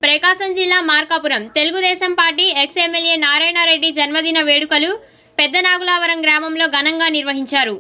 ప్రకాశం జిల్లా Markapuram Telugu Desam party ex MLA Narayana Reddy జన్మదిన వేడుకలు పెద్దనాగులావరం గ్రామంలో ఘనంగా నిర్వహించారు.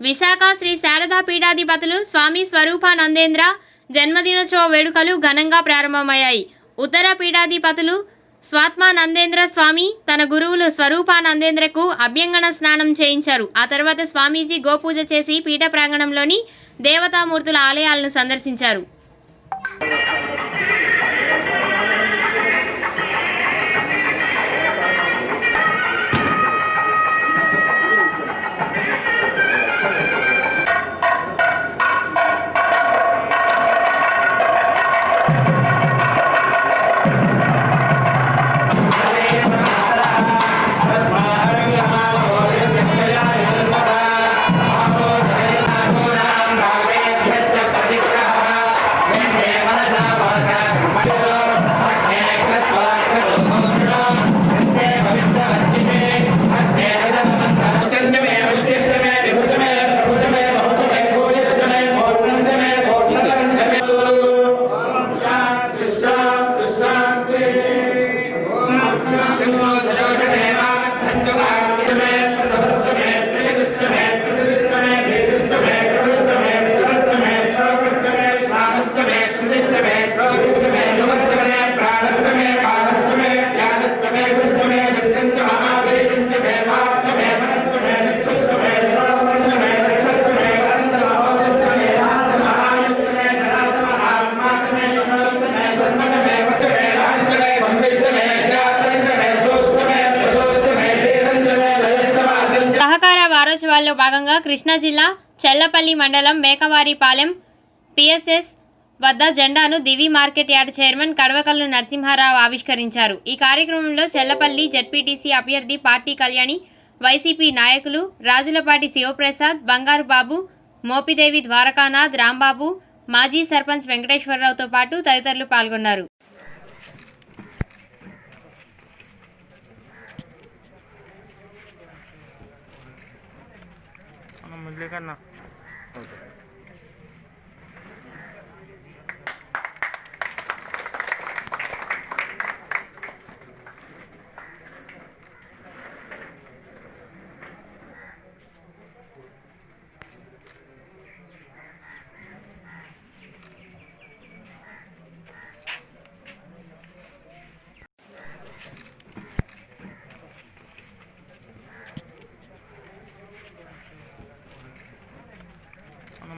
విశాఖ శ్రీ శారదా పీఠాధిపతులు స్వామి స్వరూపానందేంద్ర జన్మదినోత్సవ వేడుకలు ఘనంగా ప్రారంభమయ్యాయి. ఉత్తర పీఠాధిపతులు స్వాత్మానందేంద్ర స్వామి తన గురువులు స్వరూపానందేంద్రకు అభ్యంగన స్నానం చేయించారు. ఆ తర్వాత స్వామీజీ గోపూజ చేసి పీఠ ప్రాంగణంలోని దేవతామూర్తుల ఆలయాలను సందర్శించారు. వారోత్సవాల్లో భాగంగా కృష్ణా జిల్లా చెల్లపల్లి మండలం మేకవారిపాలెం పిఎస్ఎస్ వద్ద జెండాను Divi market yard chairman Kadavakallu Narasimharao ఆవిష్కరించారు. ఈ కార్యక్రమంలో చెల్లపల్లి జెడ్పీటీసీ అభ్యర్థి పార్టీ కళ్యాణి, వైసీపీ నాయకులు రాజులపాటి శివప్రసాద్, బంగారు బాబు, మోపిదేవి ద్వారకానాథ్, రాంబాబు, మాజీ సర్పంచ్ వెంకటేశ్వరరావుతో పాటు తదితరులు పాల్గొన్నారు. करना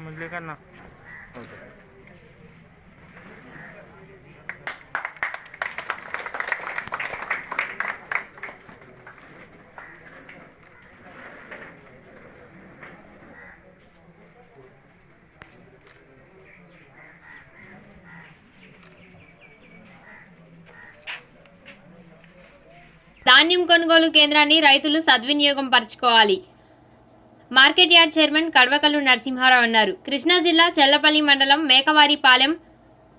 मुझे करना ధాన్యం కొనుగోలు కేంద్రాన్ని రైతులు సద్వినియోగం పరచుకోవాలి. Market yard chairman Kadavakallu Narasimharao అన్నారు. కృష్ణా జిల్లా చెల్లపల్లి మండలం మేకవారిపాలెం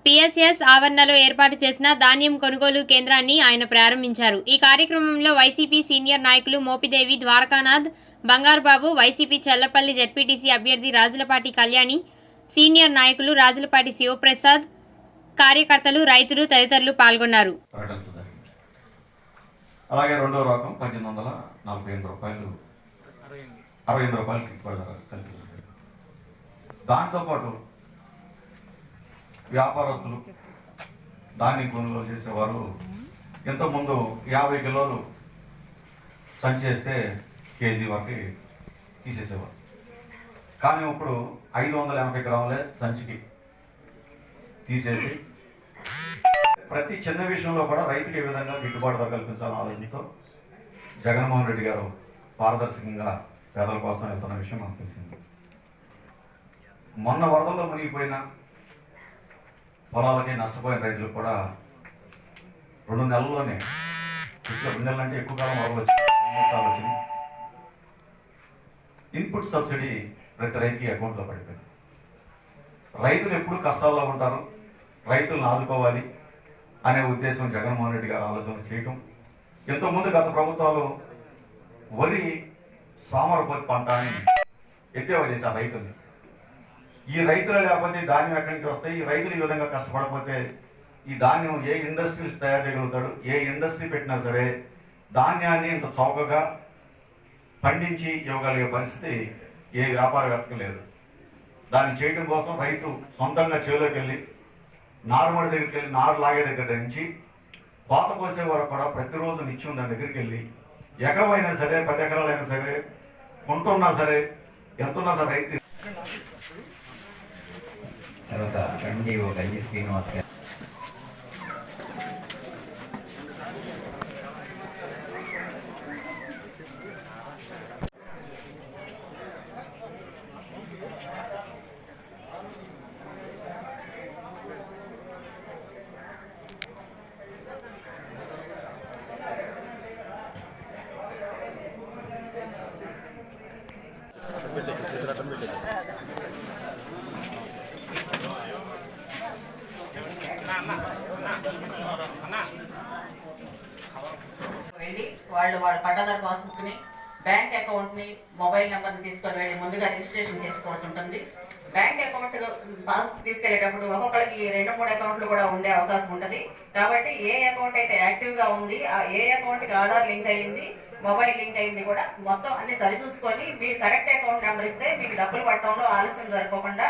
పిఎస్ఎస్ ఆవరణలో ఏర్పాటు చేసిన ధాన్యం కొనుగోలు కేంద్రాన్ని ఆయన ప్రారంభించారు. ఈ కార్యక్రమంలో వైసీపీ సీనియర్ నాయకులు మోపిదేవి ద్వారకానాథ్, బంగారు బాబు, వైసీపీ చెల్లపల్లి జెడ్పీటీసీ అభ్యర్థి రాజులపాటి కళ్యాణి, సీనియర్ నాయకులు రాజులపాటి శివప్రసాద్, కార్యకర్తలు, రైతులు తదితరులు పాల్గొన్నారు. అలాగే రెండో రకం 1848 రూపాయలు రూపాయలు గిట్టుబాటు ధర కల్పించడం. దాంతోపాటు వ్యాపారస్తులు ధాన్యం కొనుగోలు చేసేవారు ఇంతకుముందు 50 కిలోలు సంచి వేస్తే కేజీ వరకు తీసేసేవారు. కానీ ఇప్పుడు 580 గ్రాములే సంచికి తీసేసి ప్రతి చిన్న విషయంలో కూడా రైతుకి ఏ విధంగా గిట్టుబాటు ధర కల్పించాలనే ఆలోచనతో జగన్మోహన్ రెడ్డి గారు పారదర్శకంగా పేదల కోసం వెళ్తున్న విషయం మనకు తెలిసింది. మొన్న వరదల్లో మునిగిపోయిన పొలాలకి నష్టపోయిన రైతులకు కూడా 2 నెలల్లోనే 2 నెలలు అంటే ఎక్కువ కాలం వరదలు వచ్చినాయి. ఇన్పుట్ సబ్సిడీ ప్రతి రైతుకి అకౌంట్లో పడిపోయింది. రైతులు ఎప్పుడు కష్టాల్లో ఉంటారు, రైతులను ఆదుకోవాలి అనే ఉద్దేశం జగన్మోహన్ రెడ్డి గారు ఆలోచన చేయటం. ఎంతోమంది గత ప్రభుత్వాలు వరి సోమరపోతి పంట అని ఎత్తేవా చేశారు రైతుల్ని. ఈ రైతులు లేకపోతే ధాన్యం ఎక్కడి నుంచి వస్తాయి? ఈ రైతులు ఈ విధంగా కష్టపడకపోతే ఈ ధాన్యం ఏ ఇండస్ట్రీస్ తయారు చేయగలుగుతాడు? ఏ ఇండస్ట్రీ పెట్టినా సరే ధాన్యాన్ని ఇంత చౌకగా పండించి ఇవ్వగలిగే పరిస్థితి ఏ వ్యాపారవేత్తకు లేదు. దాన్ని చేయడం కోసం రైతు సొంతంగా చేలోకి వెళ్ళి నారుమడి దగ్గరికి వెళ్ళి నారు లాగే దగ్గర నుంచి కోత కోసే వరకు కూడా ప్రతిరోజు నిత్యం దాని దగ్గరికి వెళ్ళి ఎకరం అయినా సరే 10 ఎకరాలైనా సరే కొంటున్నా సరే ఎంతున్నా సరే రైతు. తర్వాత ఎన్డీఓ గంజి శ్రీనివాస్ గారు. వెళ్ళి వాళ్ళ పట్టాదారు పాస్బుక్ని, బ్యాంక్ అకౌంట్ని, మొబైల్ నెంబర్ని తీసుకొని వెళ్ళి ముందుగా రిజిస్ట్రేషన్ చేసుకోవాల్సి ఉంటుంది. బ్యాంక్ అకౌంట్ పాస్బుక్ తీసుకెళ్లేటప్పుడు ఒక్కొక్కరికి 2-3 అకౌంట్లు కూడా ఉండే అవకాశం ఉంటుంది. కాబట్టి ఏ అకౌంట్ అయితే యాక్టివ్గా ఉంది, ఏ అకౌంట్కి ఆధార్ లింక్ అయ్యింది, మొబైల్ లింక్ అయింది కూడా మొత్తం అన్ని సరిచూసుకొని మీరు కరెక్ట్ అకౌంట్ నెంబర్ ఇస్తే మీకు డబ్బులు పట్టడంలో ఆలస్యం జరగకుండా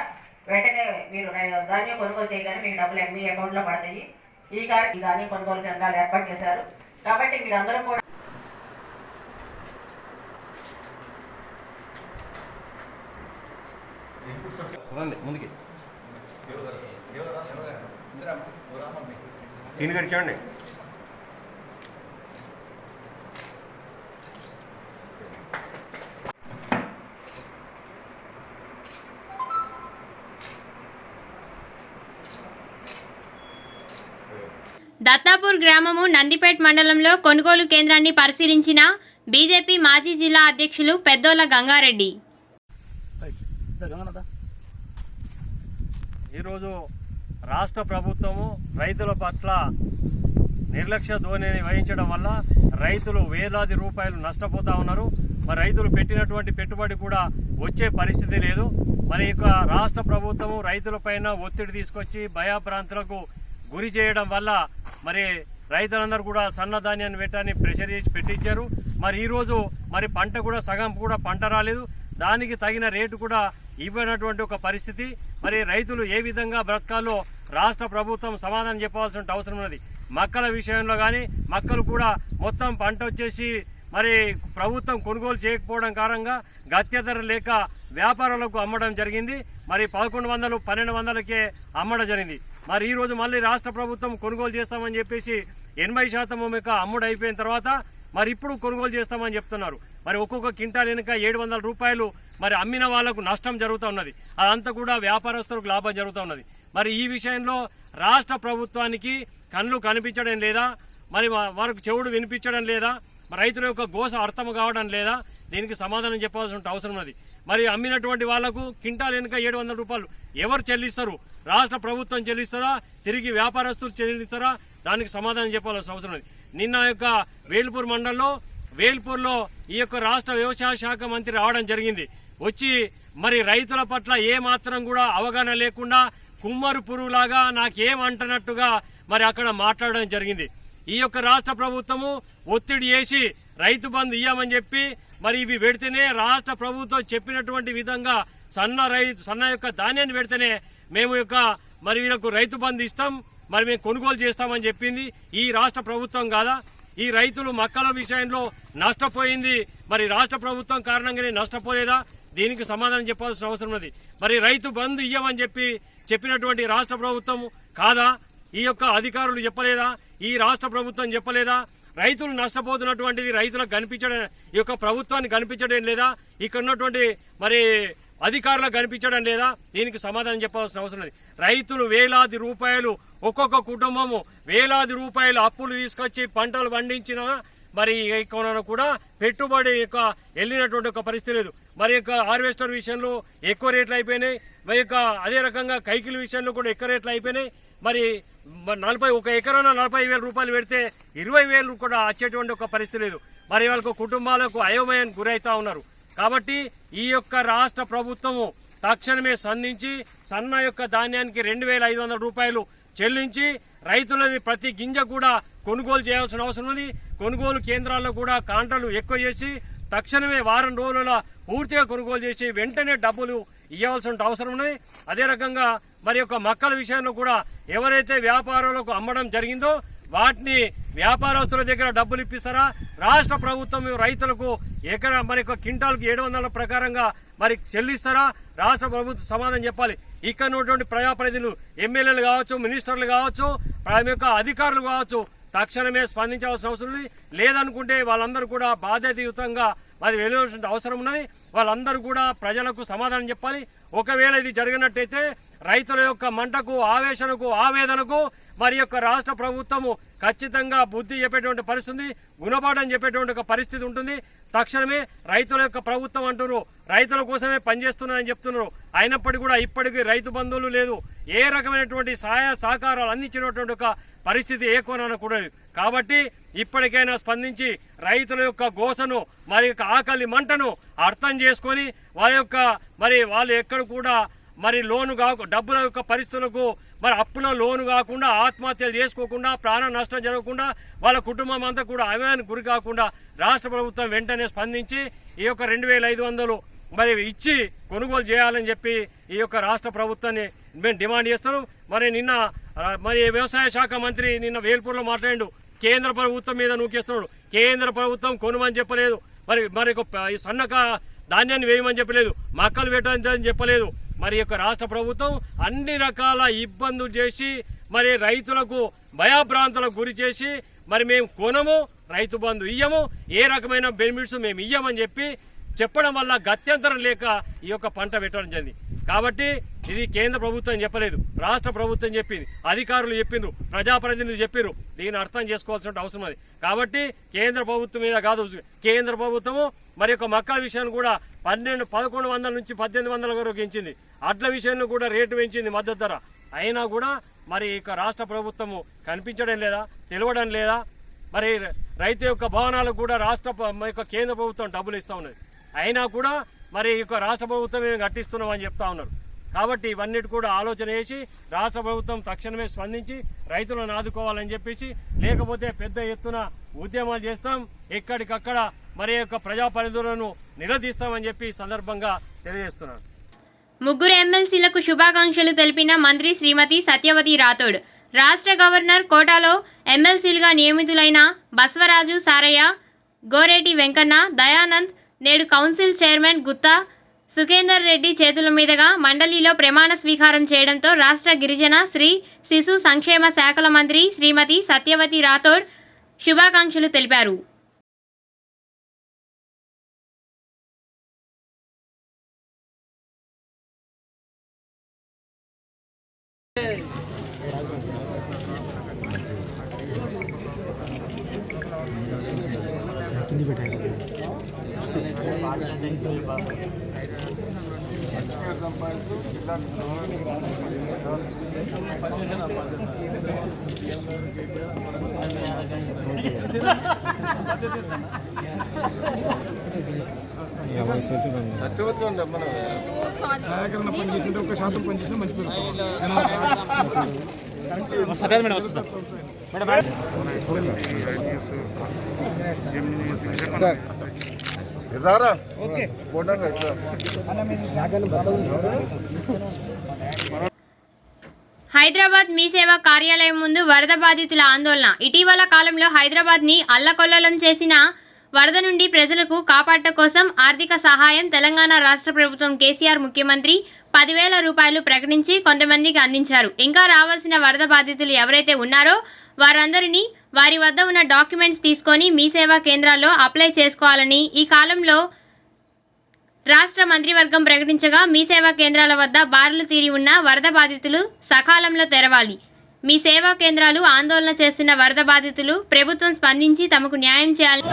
వెంటనే మీరు ధాన్యం కొనుగోలు చేయగానే మీకు డబ్బులు మీ అకౌంట్లో పడతాయి. ఈ ధాన్యం కొనుగోలు కేంద్రాలు ఏర్పాటు చేశారు. కాబట్టి మీరు అందరూ కూడా ముందుకి సీన్ గారు చూడండి. దత్తాపూర్ గ్రామము నందిపేట్ మండలంలో కొనుగోలు కేంద్రాన్ని పరిశీలించిన బీజేపీ మాజీ జిల్లా అధ్యక్షులు పెద్దోల గంగారెడ్డి. ఈరోజు రాష్ట్ర ప్రభుత్వము రైతుల పట్ల నిర్లక్ష్య ధోరణిని వహించడం వల్ల రైతులు వేలాది రూపాయలు నష్టపోతూ ఉన్నారు. మరి రైతులు పెట్టినటువంటి పెట్టుబడి కూడా వచ్చే పరిస్థితి లేదు. మరి ఇక రాష్ట్ర ప్రభుత్వము రైతులపైన ఒత్తిడి తీసుకొచ్చి భయభ్రాంతులకు గురి చేయడం వల్ల మరి రైతులందరూ కూడా సన్నధాన్యాన్ని పెట్టని ప్రెషర్ చేసి పెట్టించారు. మరి ఈరోజు మరి పంట కూడా సగం కూడా పంట రాలేదు, దానికి తగిన రేటు కూడా ఇవ్వనటువంటి ఒక పరిస్థితి. మరి రైతులు ఏ విధంగా బ్రతకాలో రాష్ట్ర ప్రభుత్వం సమాధానం చెప్పాల్సిన అవసరం ఉన్నది. మక్కల విషయంలో కానీ మక్కలు కూడా మొత్తం పంట వచ్చేసి మరి ప్రభుత్వం కొనుగోలు చేయకపోవడం కారణంగా గత్య ధర లేక వ్యాపారులకు అమ్మడం జరిగింది. మరి 1100, 1200కే అమ్మడం జరిగింది. మరి ఈరోజు మళ్ళీ రాష్ట్ర ప్రభుత్వం కొనుగోలు చేస్తామని చెప్పేసి 80% మేక అమ్ముడు అయిపోయిన తర్వాత మరి ఇప్పుడు కొనుగోలు చేస్తామని చెప్తున్నారు. మరి ఒక్కొక్క క్వింటాల్ వెనుక 700 రూపాయలు మరి అమ్మిన వాళ్లకు నష్టం జరుగుతూ ఉన్నది. అదంతా కూడా వ్యాపారస్తులకు లాభం జరుగుతూ ఉన్నది. మరి ఈ విషయంలో రాష్ట్ర ప్రభుత్వానికి కళ్ళు కనిపించడం లేదా, మరి వారికి చెవుడు వినిపించడం లేదా, రైతుల యొక్క గోస అర్థం కావడం లేదా, దీనికి సమాధానం చెప్పాల్సిన అవసరం ఉన్నది. మరి అమ్మినటువంటి వాళ్లకు క్వింటాల్ వెనుక 700 రూపాయలు ఎవరు చెల్లిస్తారు? రాష్ట్ర ప్రభుత్వం చెల్లిస్తారా, తిరిగి వ్యాపారస్తులు చెల్లిస్తారా? దానికి సమాధానం చెప్పాల్సిన అవసరం ఉంది. నిన్న యొక్క వేల్పూర్ మండలంలో వేల్పూర్లో ఈ యొక్క రాష్ట్ర వ్యవసాయ శాఖ మంత్రి రావడం జరిగింది. వచ్చి మరి రైతుల పట్ల ఏ మాత్రం కూడా అవగాహన లేకుండా కుమ్మరు పురుగులాగా నాకేమంటున్నట్టుగా మరి అక్కడ మాట్లాడడం జరిగింది. ఈ యొక్క రాష్ట్ర ప్రభుత్వము ఒత్తిడి చేసి రైతు బంధు ఇయ్యమని చెప్పి మరి ఇవి పెడితేనే రాష్ట్ర ప్రభుత్వం చెప్పినటువంటి విధంగా సన్న యొక్క ధాన్యాన్ని పెడితేనే మేము యొక్క మరి వీళ్ళకు రైతు బంధు ఇస్తాం, మరి మేము కొనుగోలు చేస్తామని చెప్పింది ఈ రాష్ట్ర ప్రభుత్వం కాదా? ఈ రైతులు మొక్కల విషయంలో నష్టపోయింది మరి రాష్ట్ర ప్రభుత్వం కారణంగానే నష్టపోలేదా? దీనికి సమాధానం చెప్పాల్సిన అవసరం ఉన్నది. మరి రైతు బంధు ఇయ్యమని చెప్పినటువంటి రాష్ట్ర ప్రభుత్వం కాదా? ఈ యొక్క అధికారులు చెప్పలేదా? ఈ రాష్ట్ర ప్రభుత్వం చెప్పలేదా? రైతులు నష్టపోతున్నటువంటిది రైతులకు కనిపించడం, ఈ యొక్క ప్రభుత్వాన్ని కనిపించడం లేదా? ఇక్కడ ఉన్నటువంటి మరి అధికారులకు కనిపించడం లేదా? దీనికి సమాధానం చెప్పాల్సిన అవసరం ఉంది. రైతులు వేలాది రూపాయలు, ఒక్కొక్క కుటుంబము వేలాది రూపాయలు అప్పులు తీసుకొచ్చి పంటలు పండించిన మరి కొన కూడా పెట్టుబడి యొక్క వెళ్ళినటువంటి ఒక పరిస్థితి లేదు. మరి యొక్క హార్వెస్టర్ విషయంలో ఎక్కువ రేట్లు అయిపోయినాయి. మరి యొక్క అదే రకంగా కైకిల విషయంలో కూడా ఎక్కువ రేట్లు అయిపోయినాయి. మరి 1 ఎకరాన 40,000 రూపాయలు పెడితే 20,000 కూడా వచ్చేటువంటి ఒక పరిస్థితి లేదు. మరి వాళ్ళకు కుటుంబాలకు అయోమయానికి గురైతా ఉన్నారు. కాబట్టి ఈ యొక్క రాష్ట్ర ప్రభుత్వము తక్షణమే స్పందించి సన్న యొక్క ధాన్యానికి 2,500 రూపాయలు చెల్లించి రైతులది ప్రతి గింజ కూడా కొనుగోలు చేయాల్సిన అవసరం ఉంది. కొనుగోలు కేంద్రాల్లో కూడా కాంట్రాలు ఎక్కువ చేసి తక్షణమే వారం రోజుల పూర్తిగా కొనుగోలు చేసి వెంటనే డబ్బులు ఇవ్వాల్సిన అవసరం ఉన్నది. అదే రకంగా మరి యొక్క మొక్కల విషయంలో కూడా ఎవరైతే వ్యాపారులకు అమ్మడం జరిగిందో వాటిని వ్యాపారస్తుల దగ్గర డబ్బులు ఇప్పిస్తారా? రాష్ట్ర ప్రభుత్వం రైతులకు మరి యొక్క క్వింటాల్కి 700 ప్రకారంగా మరి చెల్లిస్తారా? రాష్ట్ర ప్రభుత్వం సమాధానం చెప్పాలి. ఇక్కడ ఉన్నటువంటి ప్రజాప్రతినిధులు, ఎమ్మెల్యేలు కావచ్చు, మినిస్టర్లు కావచ్చు, యొక్క అధికారులు కావచ్చు, తక్షణమే స్పందించాల్సిన అవసరం ఉంది. లేదనుకుంటే వాళ్ళందరూ కూడా బాధ్యతయుతంగా మరి వెళ్ళవలసిన అవసరం ఉన్నది. వాళ్ళందరూ కూడా ప్రజలకు సమాధానం చెప్పాలి. ఒకవేళ ఇది జరిగినట్టయితే రైతుల యొక్క మంటకు, ఆవేశనకు, ఆవేదనకు మరి యొక్క రాష్ట్ర ప్రభుత్వము ఖచ్చితంగా బుద్ధి చెప్పేటువంటి పరిస్థితి, గుణపాఠం చెప్పేటువంటి ఒక పరిస్థితి ఉంటుంది. తక్షణమే రైతుల యొక్క ప్రభుత్వం అంటున్నారు, రైతుల కోసమే పనిచేస్తున్నారని చెప్తున్నారు. అయినప్పటికీ కూడా ఇప్పటికీ రైతు బంధువులు లేదు, ఏ రకమైనటువంటి సహాయ సహకారాలు అందించినటువంటి ఒక పరిస్థితి ఏ కోణాన కూడా లేదు. కాబట్టి ఇప్పటికైనా స్పందించి రైతుల యొక్క గోసను, మరి యొక్క ఆకలి మంటను అర్థం చేసుకొని వాళ్ళు ఎక్కడ కూడా మరి లోను డబ్బుల యొక్క పరిస్థితులకు మరి అప్పుల లోను కాకుండా, ఆత్మహత్యలు చేసుకోకుండా, ప్రాణ నష్టం జరగకుండా, వాళ్ళ కుటుంబం అంతా కూడా అవేయానికి గురి కాకుండా రాష్ట్ర ప్రభుత్వం వెంటనే స్పందించి ఈ యొక్క 2,500 మరి ఇచ్చి కొనుగోలు చేయాలని చెప్పి ఈ యొక్క రాష్ట్ర ప్రభుత్వాన్ని మేము డిమాండ్ చేస్తున్నాం. మరి వ్యవసాయ శాఖ మంత్రి నిన్న వేల్పూర్లో మాట్లాడిండు, కేంద్ర ప్రభుత్వం మీద నూకేస్తున్నాడు. కేంద్ర ప్రభుత్వం కొనుమని చెప్పలేదు, మరి సన్నక ధాన్యాన్ని వేయమని చెప్పలేదు, మొక్కలు పెట్టని చెప్పలేదు. మరి యొక్క రాష్ట్ర ప్రభుత్వం అన్ని రకాల ఇబ్బందులు చేసి మరి రైతులకు భయాభ్రాంతులకు గురి చేసి మరి మేము కొనము, రైతు బంధు ఇయ్యము, ఏ రకమైన బెనిఫిట్స్ మేము ఇయ్యమని చెప్పడం వల్ల గత్యంతరం లేక ఈ యొక్క పంట పెట్టడం జరిగింది. కాబట్టి ఇది కేంద్ర ప్రభుత్వం చెప్పలేదు, రాష్ట్ర ప్రభుత్వం చెప్పింది, అధికారులు చెప్పిండ్రు, ప్రజాప్రతినిధులు చెప్పారు. దీన్ని అర్థం చేసుకోవాల్సిన అవసరం అది. కాబట్టి కేంద్ర ప్రభుత్వం మీద కాదు, కేంద్ర ప్రభుత్వము మరి యొక్క మొక్కల విషయాన్ని కూడా 1100 నుంచి 1800 వరకు పెంచింది. అడ్ల విషయంలో కూడా రేటు పెంచింది, మద్దతు ధర. అయినా కూడా మరి ఇక రాష్ట్ర ప్రభుత్వము కనిపించడం లేదా, తెలియడం లేదా? మరి రైతు యొక్క భవనాలకు కూడా కేంద్ర ప్రభుత్వం డబ్బులు ఇస్తా ఉన్నది. అయినా కూడా మరి ఇక రాష్ట్ర ప్రభుత్వం మేము కట్టిస్తున్నామని చెప్తా ఉన్నారు. కాబట్టి ఇవన్నిటి కూడా ఆలోచన చేసి రాష్ట్ర ప్రభుత్వం తక్షణమే స్పందించి రైతులను ఆదుకోవాలని చెప్పేసి, లేకపోతే పెద్ద ఎత్తున ఉద్యమాలు చేస్తాం, ఎక్కడికక్కడ మరి యొక్క ప్రజాప్రతినిధులను నిలదీస్తామని చెప్పి ఈ సందర్భంగా తెలియజేస్తున్నాను. ముగ్గురు ఎమ్మెల్సీలకు శుభాకాంక్షలు తెలిపిన మంత్రి శ్రీమతి సత్యవతి రాథోడ్. రాష్ట్ర గవర్నర్ కోటాలో ఎమ్మెల్సీలుగా నియమితులైన బసవరాజు సారయ్య, గోరేటి వెంకన్న, దయానంద్ నేడు కౌన్సిల్ చైర్మన్ గుత్తా సుఖేందర్ రెడ్డి చేతుల మీదుగా మండలిలో ప్రమాణ స్వీకారం చేయడంతో రాష్ట్ర గిరిజన, స్త్రీ, శిశు సంక్షేమ శాఖల మంత్రి శ్రీమతి సత్యవతి రాథోడ్ శుభాకాంక్షలు తెలిపారు. నాయకరణ పనిచేసింటే 1% పనిచేస్తే మంచి పేరు. హైదరాబాద్ మీ సేవా కార్యాలయం ముందు వరద బాధితుల ఆందోళన. ఇటీవల కాలంలో హైదరాబాద్ ని అల్లకొల్లలం చేసిన వరద నుండి ప్రజలకు కాపాడట కోసం ఆర్థిక సహాయం తెలంగాణ రాష్ట్ర ప్రభుత్వం కేసీఆర్ ముఖ్యమంత్రి 10,000 రూపాయలు ప్రకటించి కొంతమందికి అందించారు. ఇంకా రావాల్సిన వరద బాధితులు ఎవరైతే ఉన్నారో వారందరినీ వారి వద్ద ఉన్న డాక్యుమెంట్స్ తీసుకొని మీ సేవా కేంద్రాల్లో అప్లై చేసుకోవాలని ఈ కాలంలో రాష్ట్ర మంత్రివర్గం ప్రకటించగా మీ సేవా కేంద్రాల వద్ద బారులు తీరి ఉన్న వరద బాధితులు సకాలంలో తెరవాలి. మీ సేవా కేంద్రాలు ఆందోళన చేస్తున్న వరద బాధితులు ప్రభుత్వం స్పందించి తమకు న్యాయం చేయాలి.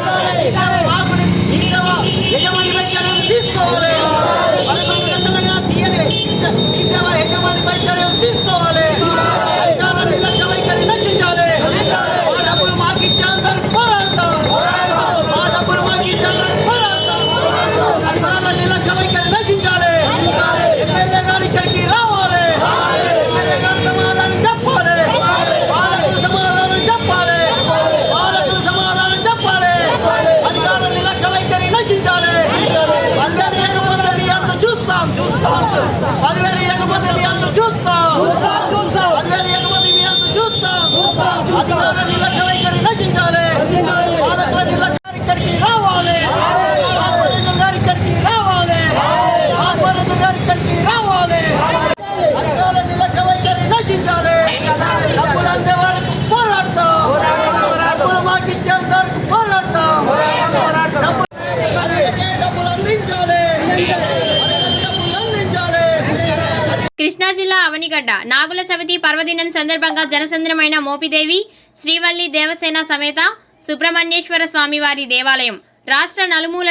కృష్ణా జిల్లా అవనిగడ్డ నాగుల చవితి పర్వదినం సందర్భంగా జనసంద్రమైన మోపిదేవి శ్రీవల్లి దేవసేన సమేత సుబ్రహ్మణ్యేశ్వర స్వామివారి దేవాలయం రాష్ట్ర నలుమూల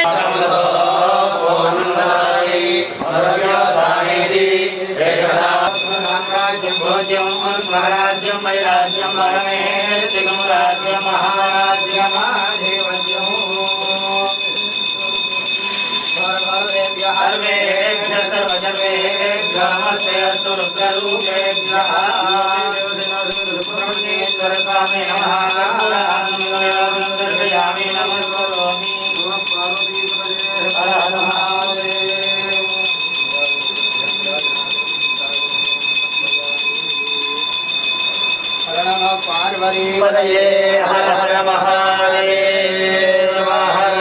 పార్వతీ హర హర మహాదేవ హర.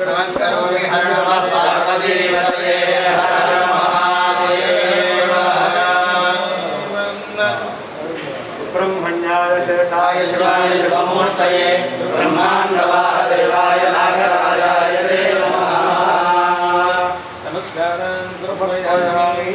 नमस्करोमि हर नमः पार्वती पतये हर हर महादेव ब्रह्मण्याय शेषाय शिवाय शिवमूर्तये ब्रह्माण्डवादेवाय नागराजाय ते नमः नमस्कारं सर्वप्रयामि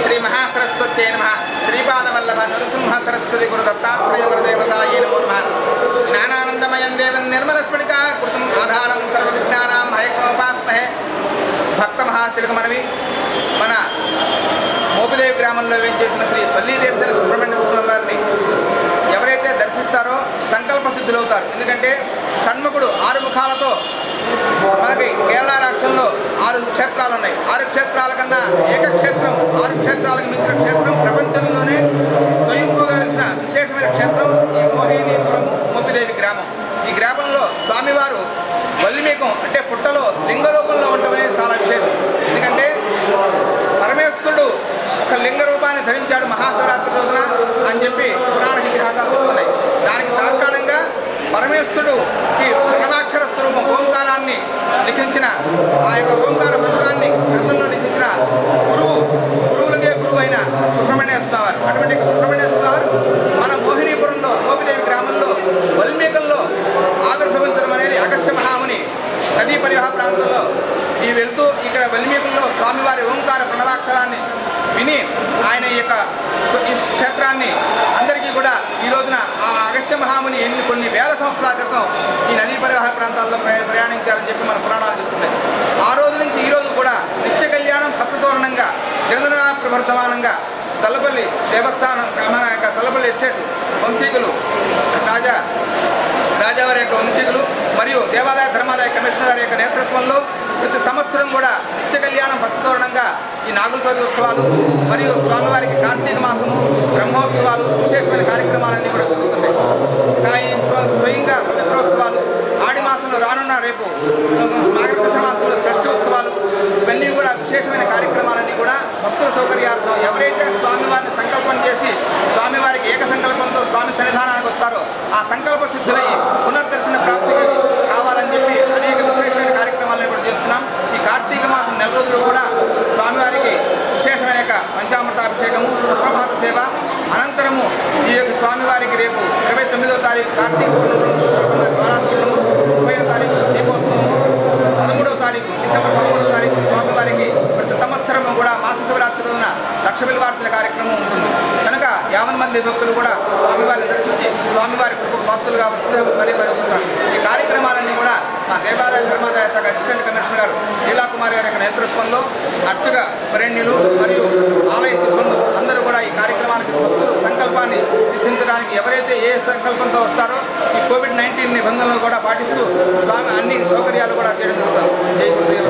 श्री महासरस्वत्यै नमः श्रीपादवल्लभ नरसिंह सरस्वती गुरु दत्तात्रेय वरदेवतायै नमो नमः ज्ञानानन्दमयं देवं निर्मलस्फटिका कृतं आधारं सर्वविज्ञानां भयक्रोपास्महे भक्त महाशिलक मनवी మన మోపిదేవి గ్రామంలో వేంచేసిన శ్రీ పల్లీదేవసేన సుబ్రహ్మణ్య స్వామి వారిని ఎవరైతే దర్శిస్తారో సంకల్ప సిద్ధులవుతారు. ఎందుకంటే షణ్ముఖుడు 6 ముఖాలతో మనకి కేరళ రాష్ట్రంలో 6 క్షేత్రాలు ఉన్నాయి. 6 క్షేత్రాల కన్నా ఏకక్షేత్రం 6 క్షేత్రాలకు మించిన క్షేత్రం ప్రపంచంలోనే స్వయంభూగా వెలిసిన విశేషమైన క్షేత్రం ఈ మోహినీపురము మోపిదేవి గ్రామం. ఈ గ్రామంలో స్వామివారు వల్లిమేకం అంటే పుట్టలో లింగ రూపంలో ఉండడం అనేది చాలా విశేషం. ఎందుకంటే పరమేశ్వరుడు ఒక లింగ రూపాన్ని ధరించాడు మహాశివరాత్రి రోజున అని చెప్పి పురాణ ఇతిహాసాలు చెప్తున్నాయి. దానికి తార్కాణంగా పరమేశ్వరుడుకి ప్రణవాక్షర స్వరూపం ఓంకారాన్ని లిఖించిన ఆ యొక్క ఓంకార మంత్రాన్ని కర్ణంలో లిఖించిన గురువులకే గురువు అయిన సుబ్రహ్మణ్య అభిషేకాన్ని అందరికీ కూడా ఈ రోజున ఆ అగస్త్య మహాముని కొన్ని వేల సంవత్సరాల క్రితం ఈ నదీ పరివాహక ప్రాంతాల్లో ప్రయాణించారని చెప్పి మన పురాణాలు చెప్తున్నాయి. ఆ రోజు నుంచి ఈ రోజు కూడా నిత్య కళ్యాణం పచ్చతోరణంగా దినదిన ప్రవర్ధమానంగా చల్లపల్లి దేవస్థానం మన యొక్క చల్లపల్లి ఎస్టేట్ వంశీకులు రాజావారి యొక్క వంశీకులు మరియు దేవాదాయ ధర్మాదాయ కమిషనర్ గారి యొక్క నేతృత్వంలో ప్రతి సంవత్సరం కూడా నిత్య కళ్యాణం పచ్చతోరణంగా ఈ నాగుల చవితి ఉత్సవాలు మరియు స్వామివారికి కార్తీక మాసము బ్రహ్మోత్సవాలు విశేషమైన కార్యక్రమాలన్నీ కూడా జరుగుతున్నాయి. స్వయంగా పవిత్రోత్సవాలు ఆడి మాసంలో రానున్న రేపు మార్గశిర మాసంలో షష్ఠి ఉత్సవాలు ఇవన్నీ కూడా విశేషమైన కార్యక్రమాలన్నీ కూడా భక్తుల సౌకర్యార్థం ఎవరైతే స్వామివారిని సంకల్పం చేసి స్వామివారికి ఏక సంకల్పంతో స్వామి సన్నిధానానికి వస్తారో ఆ సంకల్ప సిద్ధులై పునర్దర్శన ప్రాప్తి కావాలని చెప్పి అనేక విశేషమైన కార్యక్రమాలను కూడా చేస్తున్నాం. ఈ కార్తీక మాసం నెల రోజులు కూడా స్వామివారికి విశేషమైన పంచామృతాభిషేకము సుప్రభాత సేవ అనంతరము ఈ యొక్క స్వామివారికి రేపు 29వ తారీఖు కార్తీక పూర్ణిమ సందర్భంగా ద్వారాతోరణము 30వ తారీఖు దీపోత్సవము 13వ తారీఖు డిసెంబర్ 13వ తారీఖు స్వామివారికి ప్రతి సంవత్సరము కూడా మాస శివరాత్రి రోజున లక్ష బిల్వార్చన కార్యక్రమం ఉంటుంది. కనుక 50 మంది భక్తులు కూడా స్వామివారిని దర్శించి స్వామివారి కృపకు భక్తులుగా వస్తే పడిపోతున్నారు. ఈ కార్యక్రమాలన్నీ కూడా మా దేవాదాయ ధర్మాదాయ శాఖ అసిస్టెంట్ కమిషనర్ గారు లీలాకుమారి గారి యొక్క నేతృత్వంలో అర్చక వరేణ్యులు మరియు ఆలయ సిబ్బందులు అందరూ కూడా ఈ కార్యక్రమానికి భక్తులు సంకల్పాన్ని సిద్ధించడానికి ఎవరైతే ఏ సంకల్పంతో వస్తారో ఈ COVID-19 నిబంధనలు కూడా పాటిస్తూ స్వామి అన్ని సౌకర్యాలు కూడా చేయడం జరుగుతుంది. జై గురుదేవ.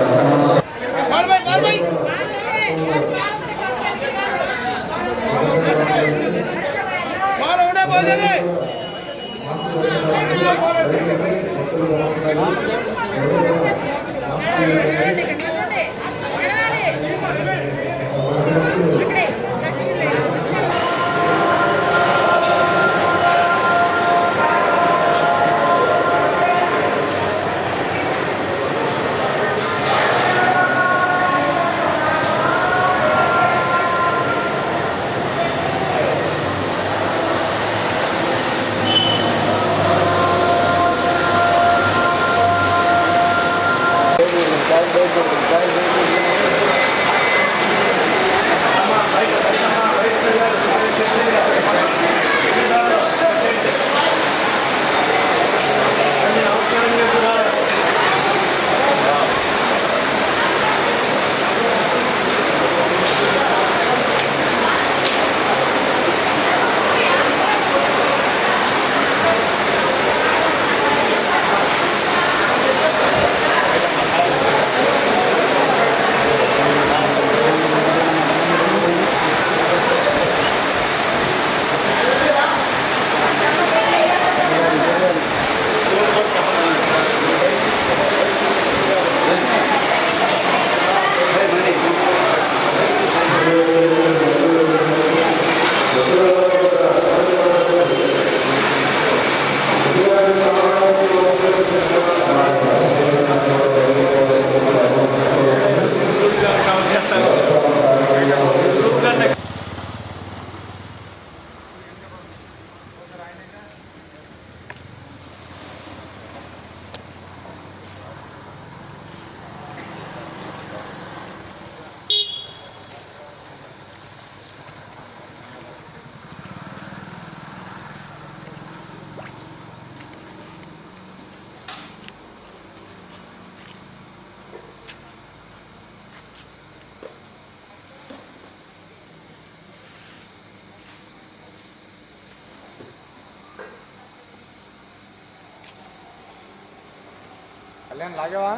కళ్యాణ్ లాగేవా?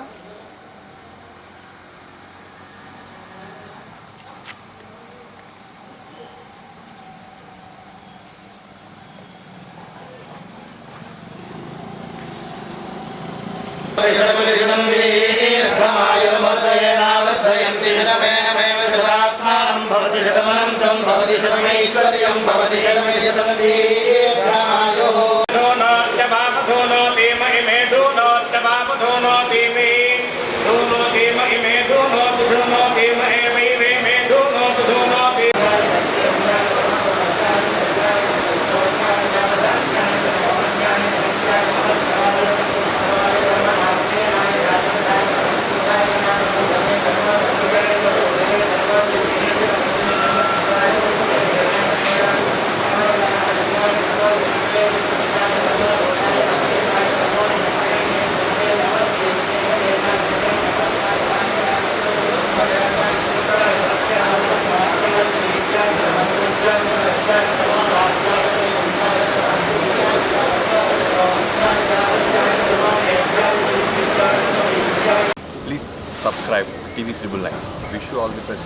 subscribe TV Triple Nine. Wish you all the best.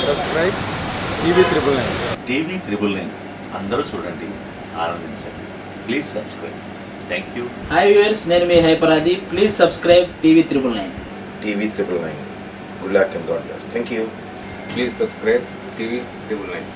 Subscribe TV triple nine. TV triple nine అందరూ చూడండి, ఆనందించండి. Please subscribe. Thank you. Hi viewers, నేను మీ హైపరాది. Please subscribe TV triple nine. TV triple nine. Good luck and God bless. Thank you. Please subscribe TV Triple Nine.